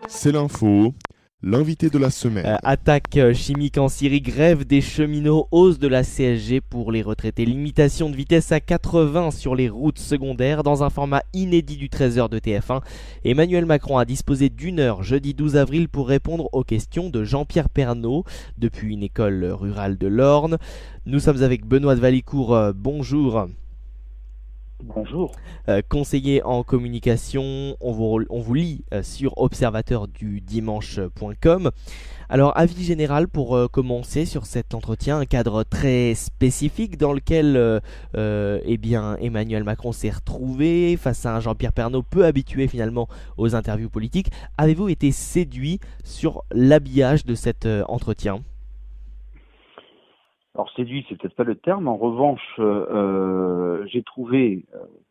C'est l'info, l'invité de la semaine. Attaque chimique en Syrie, grève des cheminots, hausse de la CSG pour les retraités, limitation de vitesse à 80 sur les routes secondaires dans un format inédit du 13h de TF1. Emmanuel Macron a disposé d'une heure jeudi 12 avril pour répondre aux questions de Jean-Pierre Pernaut depuis une école rurale de l'Orne. Nous sommes avec Benoît de Valicourt, bonjour. Bonjour. Conseiller en communication, on vous lit sur observateurdudimanche.com. Alors, avis général pour commencer sur cet entretien, un cadre très spécifique dans lequel Emmanuel Macron s'est retrouvé face à un Jean-Pierre Pernaut peu habitué finalement aux interviews politiques. Avez-vous été séduit sur l'habillage de cet entretien ? Alors séduit, c'est peut-être pas le terme. En revanche, j'ai trouvé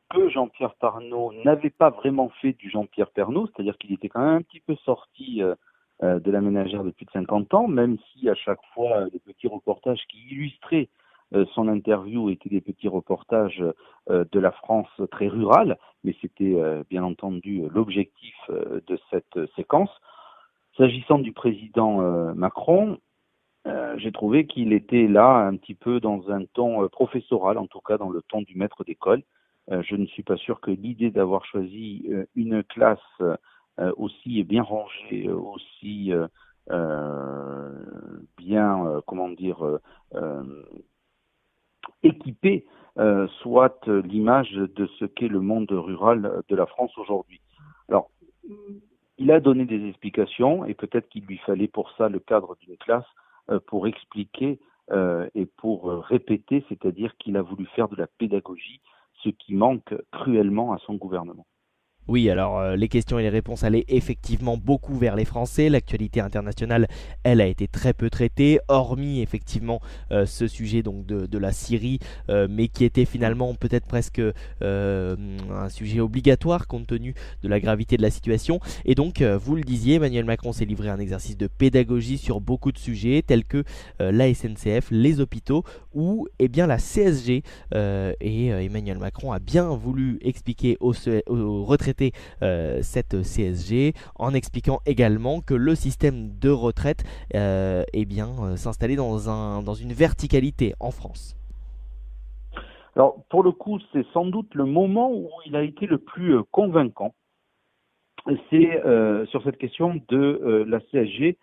que Jean-Pierre Pernaut n'avait pas vraiment fait du Jean-Pierre Pernaut, c'est-à-dire qu'il était quand même un petit peu sorti de la ménagère depuis de 50 ans, même si à chaque fois les petits reportages qui illustraient son interview étaient des petits reportages de la France très rurale, mais c'était bien entendu l'objectif de cette séquence. S'agissant du président Macron, j'ai trouvé qu'il était là un petit peu dans un ton professoral, en tout cas dans le ton du maître d'école. Je ne suis pas sûr que l'idée d'avoir choisi une classe aussi bien rangée, aussi bien, équipée, soit l'image de ce qu'est le monde rural de la France aujourd'hui. Alors, il a donné des explications et peut-être qu'il lui fallait pour ça le cadre d'une classe pour expliquer et pour répéter, c'est-à-dire qu'il a voulu faire de la pédagogie, ce qui manque cruellement à son gouvernement. Oui, alors les questions et les réponses allaient effectivement beaucoup vers les Français. L'actualité internationale, elle a été très peu traitée, hormis effectivement ce sujet donc de la Syrie, mais qui était finalement peut-être presque un sujet obligatoire compte tenu de la gravité de la situation. Et donc, vous le disiez, Emmanuel Macron s'est livré à un exercice de pédagogie sur beaucoup de sujets tels que la SNCF, les hôpitaux ou la CSG. Et Emmanuel Macron a bien voulu expliquer aux retraités cette CSG en expliquant également que le système de retraite s'installait dans une verticalité en France. Alors pour le coup, c'est sans doute le moment où il a été le plus convaincant. C'est sur cette question de la CSG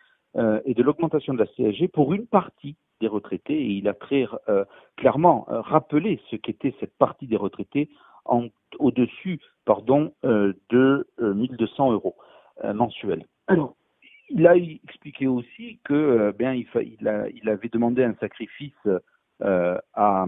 et de l'augmentation de la CSG pour une partie des retraités, et il a très clairement rappelé ce qu'était cette partie des retraités au-dessus de 1 200 euros mensuels. Alors, il a expliqué aussi que il avait demandé un sacrifice à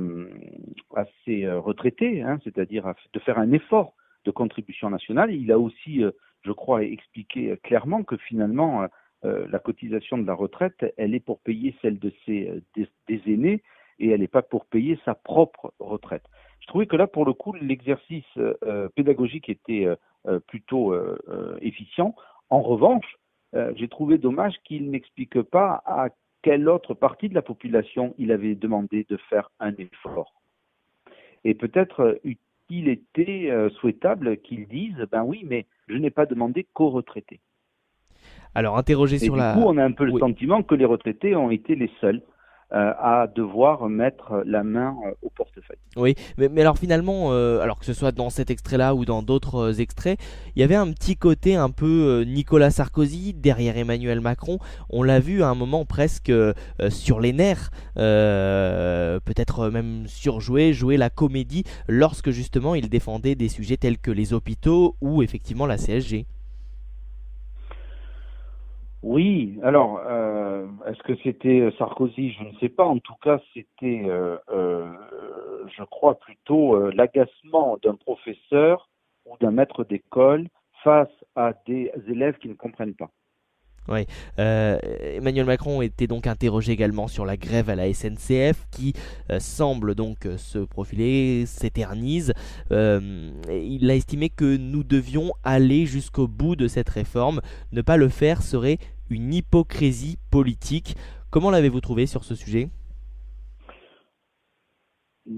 ces retraités, c'est-à-dire de faire un effort de contribution nationale. Il a aussi, je crois, expliqué clairement que finalement la cotisation de la retraite, elle est pour payer celle de des aînés et elle n'est pas pour payer sa propre retraite. Je trouvais que là, pour le coup, l'exercice pédagogique était plutôt efficient. En revanche, j'ai trouvé dommage qu'il n'explique pas à quelle autre partie de la population il avait demandé de faire un effort. Et peut-être il était souhaitable qu'il dise « ben oui, mais je n'ai pas demandé qu'aux retraités ». Alors, interrogé sur la... Du coup, on a un peu le sentiment que les retraités ont été les seuls à devoir mettre la main au portefeuille. Oui, mais alors finalement, alors que ce soit dans cet extrait-là ou dans d'autres extraits, il y avait un petit côté un peu Nicolas Sarkozy derrière Emmanuel Macron. On l'a vu à un moment presque sur les nerfs, peut-être même jouer la comédie lorsque justement il défendait des sujets tels que les hôpitaux ou effectivement la CSG. Oui, alors, est-ce que c'était Sarkozy? Je ne sais pas. En tout cas, c'était, je crois, plutôt l'agacement d'un professeur ou d'un maître d'école face à des élèves qui ne comprennent pas. Oui, Emmanuel Macron était donc interrogé également sur la grève à la SNCF qui semble donc se profiler, s'éternise. Il a estimé que nous devions aller jusqu'au bout de cette réforme. Ne pas le faire serait une hypocrisie politique. Comment l'avez-vous trouvé sur ce sujet ?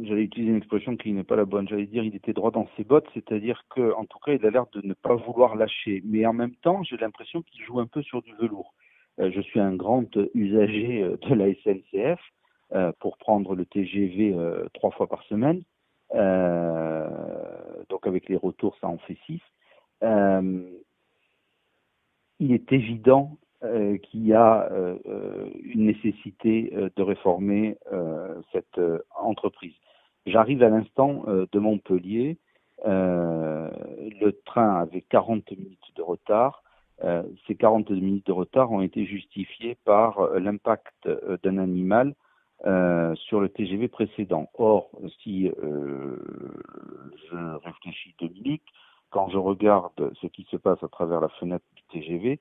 j'allais utiliser une expression qui n'est pas la bonne. J'allais dire il était droit dans ses bottes, c'est-à-dire que, en tout cas, il a l'air de ne pas vouloir lâcher. Mais en même temps, j'ai l'impression qu'il joue un peu sur du velours. Je suis un grand usager de la SNCF pour prendre le TGV 3 fois par semaine. Donc avec les retours, ça en fait 6. Il est évident qu'il y a une nécessité de réformer cette entreprise. J'arrive à l'instant de Montpellier. Le train avait 40 minutes de retard. Ces 40 minutes de retard ont été justifiées par l'impact d'un animal sur le TGV précédent. Or, si je réfléchis 2 minutes, quand je regarde ce qui se passe à travers la fenêtre du TGV,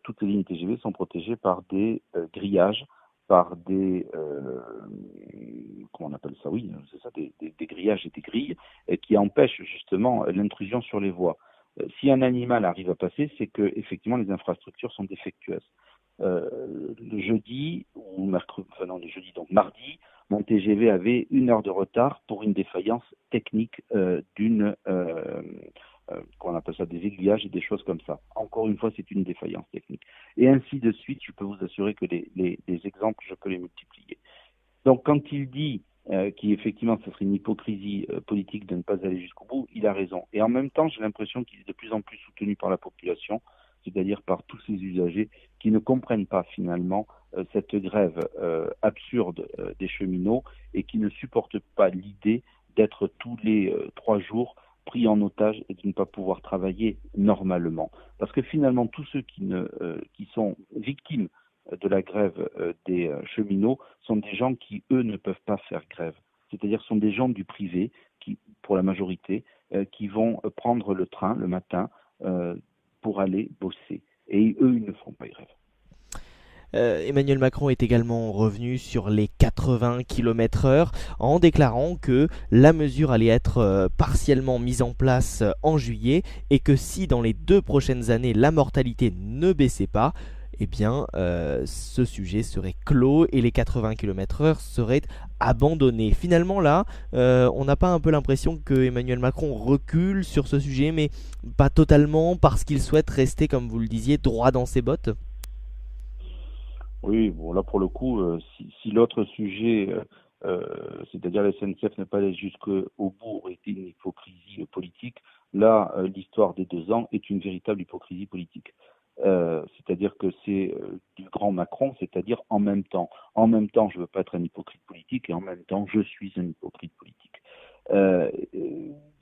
toutes les lignes TGV sont protégées par des grillages, par des comment on appelle ça, oui, c'est ça, des grillages et des grilles qui empêchent justement l'intrusion sur les voies. Si un animal arrive à passer, c'est que effectivement les infrastructures sont défectueuses. Le jeudi ou mercredi, enfin non, le jeudi, donc mardi, mon TGV avait 1 heure de retard pour une défaillance technique d'une qu'on appelle ça des aiguillages et des choses comme ça. Encore une fois, c'est une défaillance technique. Et ainsi de suite, je peux vous assurer que les exemples, je peux les multiplier. Donc quand il dit qu'effectivement, ce serait une hypocrisie politique de ne pas aller jusqu'au bout, il a raison. Et en même temps, j'ai l'impression qu'il est de plus en plus soutenu par la population, c'est-à-dire par tous ces usagers qui ne comprennent pas finalement cette grève absurde des cheminots et qui ne supportent pas l'idée d'être tous les 3 jours pris en otage et de ne pas pouvoir travailler normalement. Parce que finalement, tous ceux qui sont victimes de la grève des cheminots sont des gens qui, eux, ne peuvent pas faire grève. C'est-à-dire sont des gens du privé, qui, pour la majorité, qui vont prendre le train le matin pour aller bosser. Et eux, ils ne font pas grève. Emmanuel Macron est également revenu sur les 80 km/h en déclarant que la mesure allait être partiellement mise en place en juillet et que si dans les 2 prochaines années la mortalité ne baissait pas, eh bien ce sujet serait clos et les 80 km/h seraient abandonnés. Finalement là, on n'a pas un peu l'impression que Emmanuel Macron recule sur ce sujet, mais pas totalement parce qu'il souhaite rester, comme vous le disiez, droit dans ses bottes? Oui, bon là pour le coup, si l'autre sujet, c'est-à-dire la SNCF n'est pas allée jusqu'au bout, aurait été une hypocrisie politique, là l'histoire des 2 ans est une véritable hypocrisie politique. C'est-à-dire que c'est du grand Macron, c'est-à-dire en même temps. En même temps, je ne veux pas être un hypocrite politique et en même temps, je suis un hypocrite politique.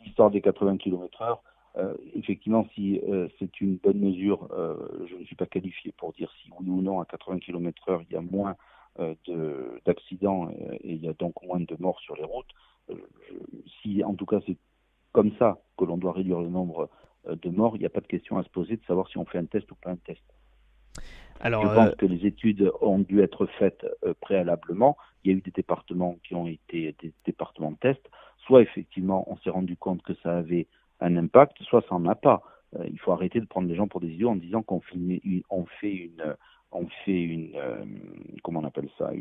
L'histoire des 80 km/h, effectivement, si c'est une bonne mesure, je ne suis pas qualifié pour dire si oui ou non à 80 km/h il y a moins d'accidents et il y a donc moins de morts sur les routes. Si en tout cas c'est comme ça que l'on doit réduire le nombre de morts, il n'y a pas de question à se poser de savoir si on fait un test ou pas un test. Alors, je pense que les études ont dû être faites préalablement. Il y a eu des départements qui ont été des départements de test. Soit effectivement on s'est rendu compte que ça avait un impact, soit ça n'en a pas. Il faut arrêter de prendre les gens pour des idiots en disant qu'on fait une comment on appelle ça,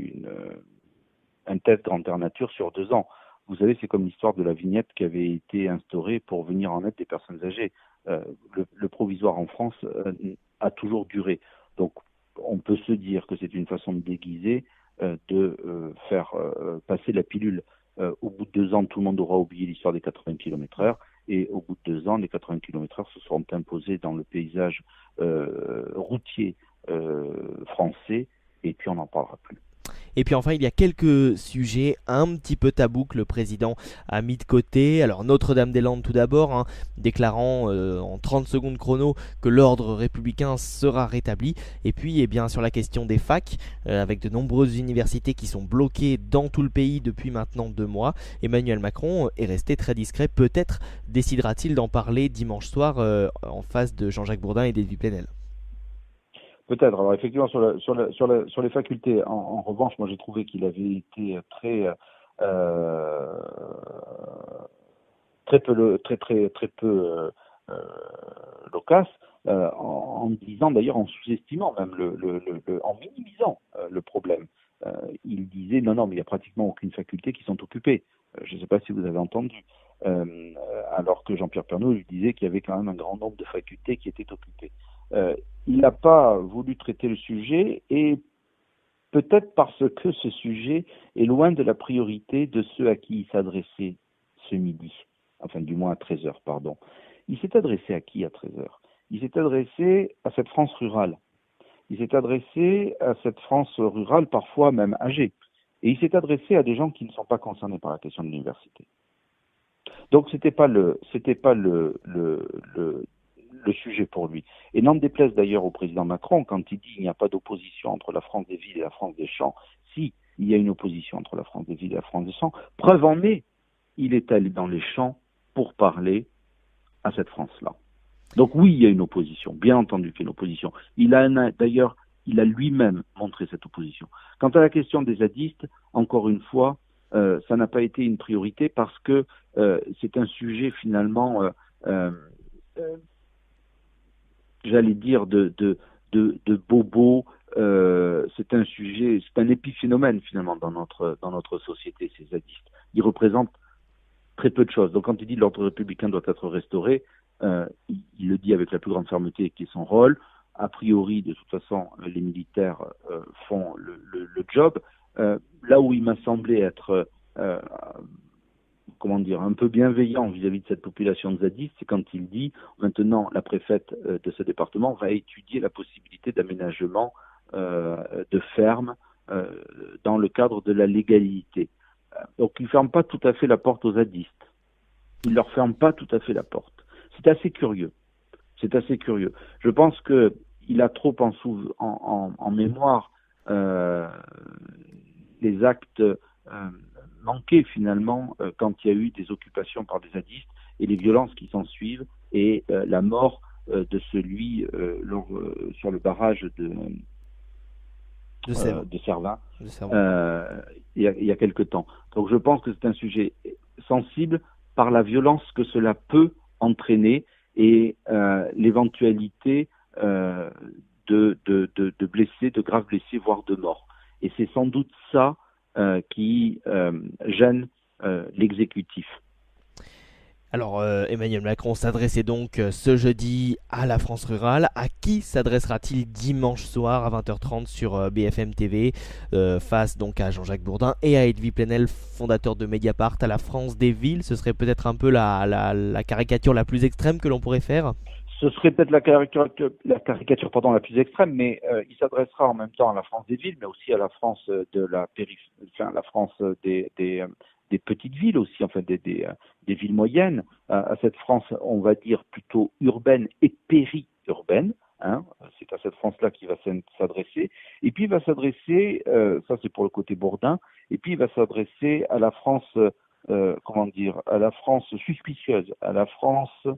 un test grandeur nature sur 2 ans. Vous savez, c'est comme l'histoire de la vignette qui avait été instaurée pour venir en aide des personnes âgées. Le provisoire en France a toujours duré. Donc, on peut se dire que c'est une façon de déguiser, de faire passer la pilule. Au bout de 2 ans, tout le monde aura oublié l'histoire des 80 km/h. Et au bout de 2 ans, les 80 km/h se seront imposés dans le paysage routier français. Et puis, on n'en parlera plus. Et puis enfin, il y a quelques sujets un petit peu tabous que le président a mis de côté. Alors Notre-Dame-des-Landes tout d'abord, déclarant en 30 secondes chrono que l'ordre républicain sera rétabli. Et puis eh bien, sur la question des facs, avec de nombreuses universités qui sont bloquées dans tout le pays depuis maintenant 2 mois, Emmanuel Macron est resté très discret. Peut-être décidera-t-il d'en parler dimanche soir en face de Jean-Jacques Bourdin et d'Edoui Plenel. Peut-être. Alors effectivement sur les facultés, en revanche, moi j'ai trouvé qu'il avait été très peu loquace en disant d'ailleurs en sous-estimant même en minimisant le problème. Il disait non mais il y a pratiquement aucune faculté qui sont occupées. je ne sais pas si vous avez entendu, alors que Jean-Pierre Pernaut lui disait qu'il y avait quand même un grand nombre de facultés qui étaient occupées. Il n'a pas voulu traiter le sujet, et peut-être parce que ce sujet est loin de la priorité de ceux à qui il s'adressait ce midi, enfin du moins à 13h, pardon. Il s'est adressé à qui à 13h? Il s'est adressé à cette France rurale. Il s'est adressé à cette France rurale, parfois même âgée. Et il s'est adressé à des gens qui ne sont pas concernés par la question de l'université. Donc c'était pas le sujet pour lui. Et n'en déplaise d'ailleurs au président Macron quand il dit qu'il n'y a pas d'opposition entre la France des villes et la France des champs. Si, il y a une opposition entre la France des villes et la France des champs. Preuve en est, il est allé dans les champs pour parler à cette France-là. Donc oui, il y a une opposition, bien entendu qu'il y a une opposition. D'ailleurs, il a lui-même montré cette opposition. Quant à la question des zadistes, encore une fois, ça n'a pas été une priorité parce que c'est un sujet finalement, j'allais dire, de bobo. C'est un sujet, c'est un épiphénomène finalement dans notre société, ces zadistes. Ils représentent très peu de choses. Donc quand il dit que l'ordre républicain doit être restauré, il le dit avec la plus grande fermeté, qui est son rôle. A priori, de toute façon, les militaires font le job. Là où il m'a semblé être un peu bienveillant vis-à-vis de cette population de zadistes, c'est quand il dit maintenant la préfète de ce département va étudier la possibilité d'aménagement de fermes dans le cadre de la légalité. Donc il ne ferme pas tout à fait la porte aux zadistes. Il ne leur ferme pas tout à fait la porte. C'est assez curieux. Je pense qu'il a trop en mémoire les actes manqués finalement quand il y a eu des occupations par des zadistes et les violences qui s'en suivent et la mort de celui sur le barrage de Cervin il y a quelque temps. Donc je pense que c'est un sujet sensible par la violence que cela peut entraîner et l'éventualité de blessés, de graves blessés, voire de morts. Et c'est sans doute ça qui gêne l'exécutif. Alors Emmanuel Macron s'adressait donc ce jeudi à la France rurale. À qui s'adressera-t-il dimanche soir à 20h30 sur BFM TV face donc à Jean-Jacques Bourdin et à Edoui Plenel, fondateur de Mediapart, à la France des villes? Ce serait peut-être un peu la caricature la plus extrême que l'on pourrait faire. Ce serait peut-être la caricature la plus extrême, mais il s'adressera en même temps à la France des villes, mais aussi à la France de la périphérie, la France des petites villes aussi, enfin des villes moyennes, à cette France, on va dire, plutôt urbaine et périurbaine. C'est à cette France-là qu'il va s'adresser. Et puis il va s'adresser, ça c'est pour le côté Bourdin, et puis il va s'adresser à la France, à la France suspicieuse, à la France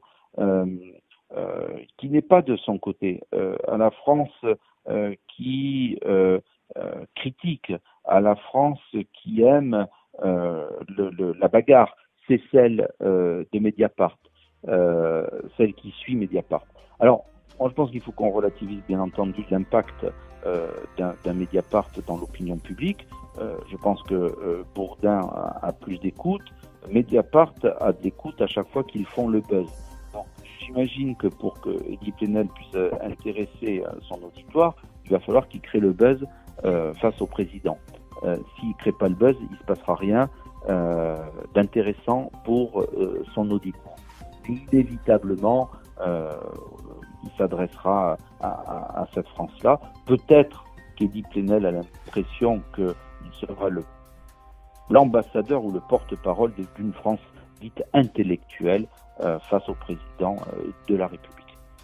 qui n'est pas de son côté, à la France qui critique, à la France qui aime la bagarre. C'est celle de Mediapart, celle qui suit Mediapart. Alors, moi, je pense qu'il faut qu'on relativise bien entendu l'impact d'un Mediapart dans l'opinion publique. Je pense que Bourdin a plus d'écoute. Mediapart a de l'écoute à chaque fois qu'ils font le buzz. Donc, j'imagine que pour que Edoui Plenel puisse intéresser son auditoire, il va falloir qu'il crée le buzz face au président. S'il ne crée pas le buzz, il ne se passera rien d'intéressant pour son auditoire. Inévitablement, il s'adressera à cette France-là. Peut-être qu'Edoui Plenel a l'impression qu'il sera l'ambassadeur ou le porte-parole d'une France dite intellectuelle face au président de la République.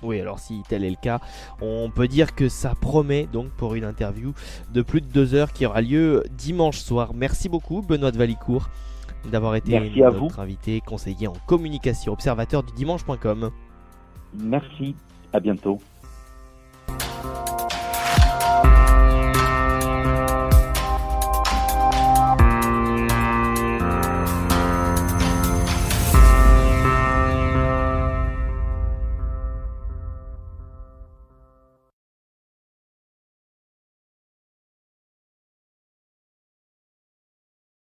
Oui, alors si tel est le cas, on peut dire que ça promet donc pour une interview de plus de 2 heures qui aura lieu dimanche soir. Merci beaucoup Benoît de Valicourt d'avoir été notre invité, conseiller en communication, observateur du dimanche.com. Merci, à bientôt.